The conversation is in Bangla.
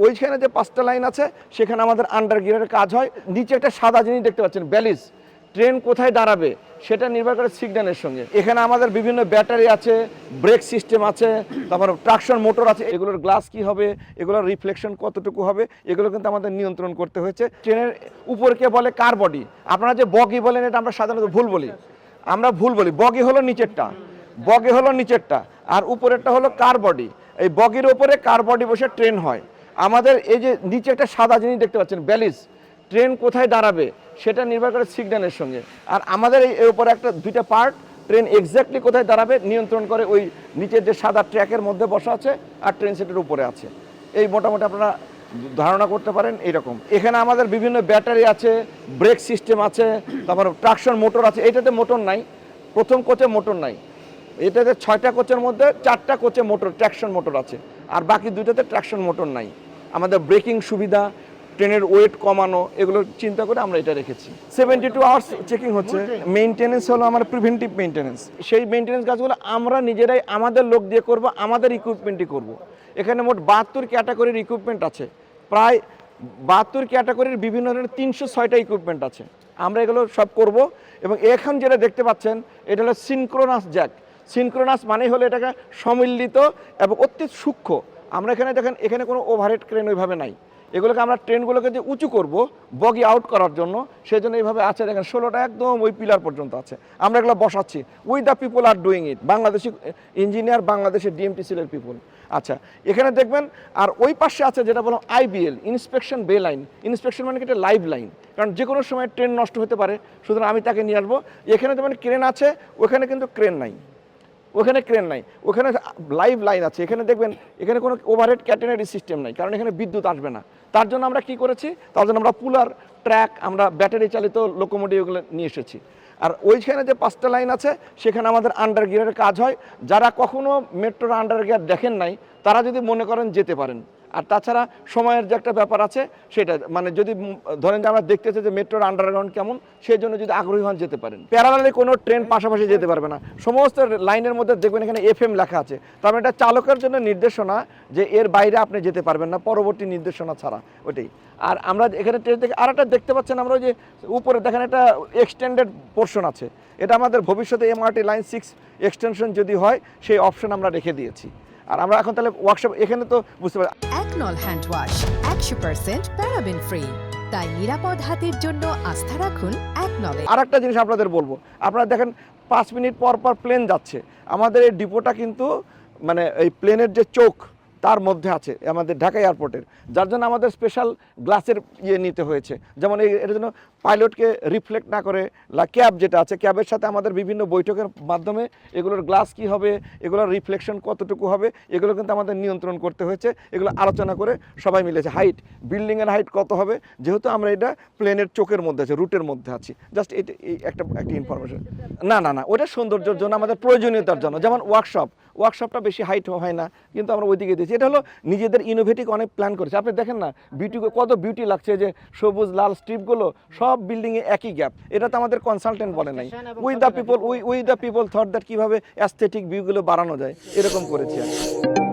ওইখানে যে 5টা লাইন আছে সেখানে আমাদের আন্ডার গিয়ারের কাজ হয়। নিচে একটা সাদা জিনিস দেখতে পাচ্ছেন, ব্যালিজ। ট্রেন কোথায় দাঁড়াবে সেটা নির্ভর করে সিগন্যালের সঙ্গে। এখানে আমাদের বিভিন্ন ব্যাটারি আছে, ব্রেক সিস্টেম আছে, তারপর ট্রাকশন মোটর আছে। এগুলোর গ্লাস কি হবে, এগুলোর রিফ্লেকশন কতটুকু হবে, এগুলো কিন্তু আমাদের নিয়ন্ত্রণ করতে হয়েছে। ট্রেনের উপরকে বলে কার বডি। আপনারা যে বগি বলেন এটা আমরা সাধারণত ভুল বলি, বগি হলো নিচেরটা, আর উপরেরটা হলো কার বডি। এই বগির উপরে কার বডি বসে ট্রেন হয়। আমাদের এই যে নিচে একটা সাদা জিনিস দেখতে পাচ্ছেন, ব্যালিজ। ট্রেন কোথায় দাঁড়াবে সেটা নির্ভর করে সিগন্যালের সঙ্গে। আর আমাদের এই উপরে দুইটা পার্ট, ট্রেন এক্স্যাক্টলি কোথায় দাঁড়াবে নিয়ন্ত্রণ করে ওই নিচের যে সাদা ট্র্যাকের মধ্যে বসা আছে আর ট্রেন সেটের উপরে আছে। এই মোটামুটি আপনারা ধারণা করতে পারেন এইরকম। এখানে আমাদের বিভিন্ন ব্যাটারি আছে, ব্রেক সিস্টেম আছে, তারপর ট্রাকশন মোটর আছে। এটাতে মোটর নাই, প্রথম কোচে মোটর নাই। এটাতে 6টা কোচের মধ্যে 4টা কোচে মোটর, ট্র্যাকশন মোটর আছে, আর বাকি 2টাতে ট্র্যাকশন মোটর নাই। আমাদের ব্রেকিং সুবিধা, ট্রেনের ওয়েট কমানো, এগুলো চিন্তা করে আমরা এটা রেখেছি। 72 আওয়ার্স চেকিং হচ্ছে। মেইনটেনেন্স হলো আমার প্রিভেন্টিভ মেইনটেনেন্স। সেই মেইনটেনেন্স কাজগুলো আমরা নিজেরাই আমাদের লোক দিয়ে করব, আমাদের ইকুইপমেন্টই করব। এখানে মোট 72 ক্যাটাগরির ইকুইপমেন্ট আছে, প্রায় 72 ক্যাটাগরির বিভিন্ন ধরনের 306টা ইকুইপমেন্ট আছে। আমরা এগুলো সব করব। এবং এখন যেটা দেখতে পাচ্ছেন এটা হলো সিনক্রোনাস জ্যাক। সিনক্রোনাস মানে হলো এটাকে সম্মিলিত এবং অতি সূক্ষ্ম। আমরা এখানে দেখেন, এখানে কোনো ওভারহেড ক্রেন ওইভাবে নাই। এগুলোকে আমরা ট্রেনগুলোকে যে উঁচু করব বগি আউট করার জন্য, সেই জন্য এইভাবে আছে। দেখেন 16টা একদম ওই পিলার পর্যন্ত আছে। আমরা এগুলো বসাচ্ছি। We the people are doing it. Bangladeshi engineer, বাংলাদেশের ডিএমটিসিএল পিপল। আচ্ছা, এখানে দেখবেন। আর ওই পাশে আছে যেটা বললাম আইবিএল, ইন্সপেকশন বে লাইন। ইন্সপেকশন মানে কি, এটা লাইভ লাইন, কারণ যে কোনো সময় ট্রেন নষ্ট হতে পারে, সুতরাং আমি তাকে নিয়ে আসবো। এখানে যেমন ক্রেন আছে, ওখানে কিন্তু ক্রেন নাই, ওখানে লাইভ লাইন আছে। এখানে দেখবেন, এখানে কোনো ওভারহেড ক্যাটেনারি সিস্টেম নাই, কারণ এখানে বিদ্যুৎ আসবে না। তার জন্য আমরা কি করেছি, তার জন্য আমরা পুলার ট্র্যাক, আমরা ব্যাটারি চালিত লোকোমোটিভ এগুলো নিয়ে এসেছি। আর ওইখানে যে 5টা লাইন আছে সেখানে আমাদের আন্ডার গিয়ারের কাজ হয়। যারা কখনো মেট্রোর আন্ডার গিয়ার দেখেন নাই তারা যদি মনে করেন যেতে পারেন। আর তাছাড়া সময়ের যে একটা ব্যাপার আছে সেটা, মানে যদি ধরেন যে আমরা দেখতে চাই যে মেট্রোর আন্ডারগ্রাউন্ড কেমন, সেই জন্য যদি আগ্রহী হন যেতে পারেন। প্যারালালে কোনো ট্রেন পাশাপাশি যেতে পারবে না। সমস্ত লাইনের মধ্যে দেখবেন এখানে এফএম লেখা আছে। তার মানে এটা চালকের জন্য নির্দেশনা যে এর বাইরে আপনি যেতে পারবেন না, পরবর্তী নির্দেশনা ছাড়া, ওইটাই। আর আমরা এখানে ট্রেন থেকে আর একটা দেখতে পাচ্ছেন, আমরা ওই যে উপরে দেখেন একটা এক্সটেন্ডেড পোর্শন আছে। এটা আমাদের ভবিষ্যতে এমআরটি লাইন 6 এক্সটেনশন যদি হয় সেই অপশন আমরা রেখে দিয়েছি। আর আমরা এখন তাহলে ওয়ার্কশপ, এখানে তো বুঝতে পারি একনল হ্যান্ড ওয়াশ 100% প্যারাবেন ফ্রি, তাই নিরাপদ হাতের জন্য আস্থা রাখুন একনলে। আর একটা জিনিস আপনাদের বলবো, আপনারা দেখেন 5 মিনিট পর পর প্লেন যাচ্ছে। আমাদের এই ডিপোটা কিন্তু মানে এই প্লেনের যে চোখ তার মধ্যে আছে আমাদের ঢাকা এয়ারপোর্টের, যার জন্য আমাদের স্পেশাল গ্লাসের নিতে হয়েছে। যেমন এর জন্য পাইলটকে রিফ্লেক্ট না করে ক্যাব যেটা আছে, ক্যাবের সাথে আমাদের বিভিন্ন বৈঠকের মাধ্যমে এগুলোর গ্লাস কি হবে, এগুলোর রিফ্লেকশন কতটুকু হবে, এগুলো কিন্তু আমাদের নিয়ন্ত্রণ করতে হয়েছে। এগুলো আলোচনা করে সবাই মিলেছে। হাইট, বিল্ডিংয়ের হাইট কত হবে, যেহেতু আমরা এটা প্লেনের চোখের মধ্যে আছে, রুটের মধ্যে আছি। জাস্ট এটা একটা ইনফরমেশন। না, ওটা সৌন্দর্যের জন্য, আমাদের প্রয়োজনীয়তার জন্য। যেমন ওয়ার্কশপটা বেশি হাইট হয় না, কিন্তু আমরা ওইদিকে দিয়েছি। এটা হলো নিজেদের ইনোভেটিভ অনেক প্ল্যান করেছে। আপনি দেখেন না কত বিউটি লাগছে, যে সবুজ লাল স্ট্রিপগুলো সব বিল্ডিংয়ে একই গ্যাপ। এটা তো আমাদের কনসালটেন্ট বলে নাই, we the people thought that কীভাবে অ্যাস্থেটিক ভিউগুলো বাড়ানো যায়, এরকম করেছি আর